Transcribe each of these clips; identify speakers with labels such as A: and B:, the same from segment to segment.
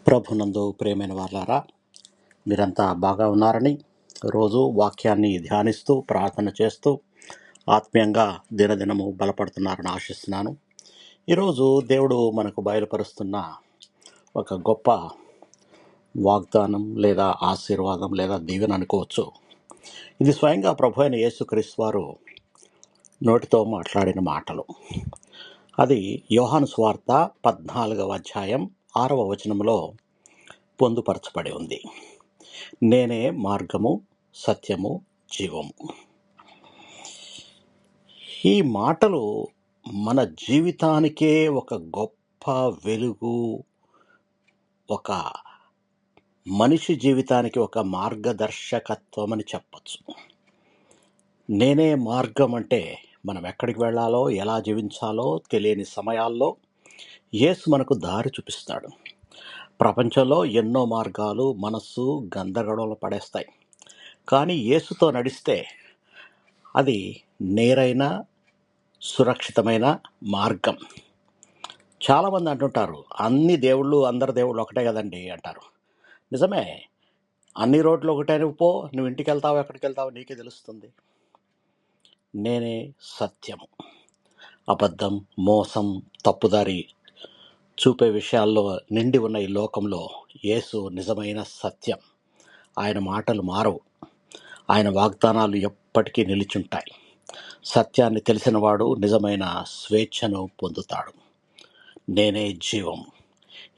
A: ప్రభునందు ప్రియమైన వాళ్ళారా, మీరంతా బాగా ఉన్నారని, రోజు వాక్యాన్ని ధ్యానిస్తూ ప్రార్థన చేస్తూ ఆత్మీయంగా దినదినము బలపడుతున్నారని ఆశిస్తున్నాను. ఈరోజు దేవుడు మనకు బయలుపరుస్తున్న ఒక గొప్ప వాగ్దానం లేదా ఆశీర్వాదం లేదా దీవెన అనుకోవచ్చు. ఇది స్వయంగా ప్రభు అయిన యేసుక్రీస్తు వారు నోటితో మాట్లాడిన మాటలు. అది యోహాను సువార్త 14వ అధ్యాయం 6వ వచనంలో పొందుపరచబడి ఉంది. నేనే మార్గము, సత్యము, జీవము. ఈ మాటలు మన జీవితానికే ఒక గొప్ప వెలుగు, ఒక మనిషి జీవితానికి ఒక మార్గదర్శకత్వం అని చెప్పచ్చు. నేనే మార్గం అంటే మనం ఎక్కడికి వెళ్ళాలో, ఎలా జీవించాలో తెలియని సమయాల్లో యేసు మనకు దారి చూపిస్తాడు. ప్రపంచంలో ఎన్నో మార్గాలు మనస్సు గందరగోళంలో పడేస్తాయి. కానీ యేసుతో నడిస్తే అది నేరైన సురక్షితమైన మార్గం. చాలామంది అంటుంటారు, అందరి దేవుళ్ళు ఒకటే కదండి అంటారు. నిజమే, అన్ని రోడ్లు ఒకటే. నువ్వు ఇంటికి వెళ్తావు, ఎక్కడికి వెళ్తావు నీకే తెలుస్తుంది. నేనే సత్యము. అబద్ధం, మోసం, తప్పుదారి చూపే విషయాల్లో నిండి ఉన్న ఈ లోకంలో యేసు నిజమైన సత్యం. ఆయన మాటలు మారవు, ఆయన వాగ్దానాలు ఎప్పటికీ నిలిచుంటాయి. సత్యాన్ని తెలిసినవాడు నిజమైన స్వేచ్ఛను పొందుతాడు. నేనే జీవం.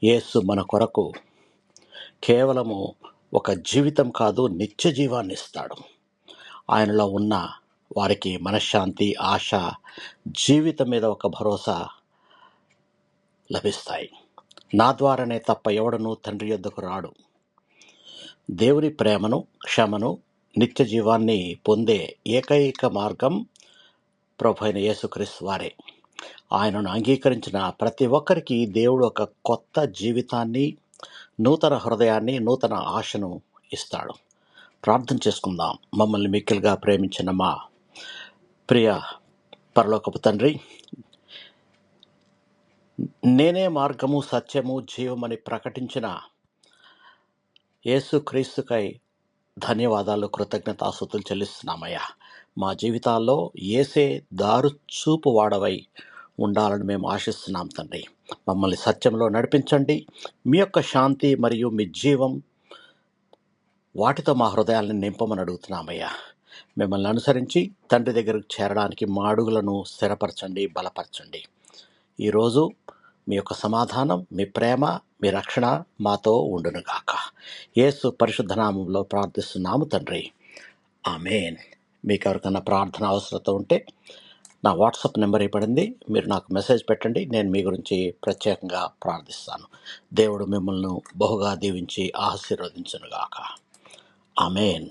A: యేసు మన కొరకు కేవలము ఒక జీవితం కాదు, నిత్య జీవాన్ని ఇస్తాడు. ఆయనలో ఉన్న వారికి మనశ్శాంతి, ఆశ, జీవితం మీద ఒక భరోసా లభిస్తాయి. నా ద్వారానే తప్ప ఎవడనూ తండ్రి యొద్దకు రాడు. దేవుని ప్రేమను, క్షమను, నిత్య జీవాన్ని పొందే ఏకైక మార్గం ప్రభు అయిన యేసుక్రీస్తు వారే. ఆయనను అంగీకరించిన ప్రతి ఒక్కరికి దేవుడు ఒక కొత్త జీవితాన్ని, నూతన హృదయాన్ని, నూతన ఆశను ఇస్తాడు. ప్రార్థన చేసుకుందాం. మమ్మల్ని మిక్కిలిగా ప్రేమించిన మా ప్రియ పరలోకపు తండ్రి, నేనే మార్గము, సత్యము, జీవమని ప్రకటించిన యేసుక్రీస్తుకై ధన్యవాదాలు, కృతజ్ఞతాస్తుతులు చెల్లిస్తున్నామయ్యా. మా జీవితాల్లో యేసే దారు చూపు వాడవై ఉండాలని మేము ఆశిస్తున్నాం తండ్రి. మమ్మల్ని సత్యంలో నడిపించండి. మీ యొక్క శాంతి మరియు మీ జీవం వాటితో మా హృదయాలను నింపమని అడుగుతున్నామయ్యా. మిమ్మల్ని అనుసరించి తండ్రి దగ్గరకు చేరడానికి మా అడుగులను స్థిరపరచండి, బలపరచండి. ఈరోజు మీ యొక్క సమాధానం, మీ ప్రేమ, మీ రక్షణ మాతో ఉండునుగాక. యేసు పరిశుద్ధ నామంలో ప్రార్థిస్తున్నాము తండ్రి, ఆమేన్. మీకు ఎవరికైనా ప్రార్థన అవసరత ఉంటే నా వాట్సాప్ నెంబర్ ఇవ్వబడింది, మీరు నాకు మెసేజ్ పెట్టండి. నేను మీ గురించి ప్రత్యేకంగా ప్రార్థిస్తాను. దేవుడు మిమ్మల్ని బహుగా దీవించి ఆశీర్వదించునుగాక. ఆమేన్.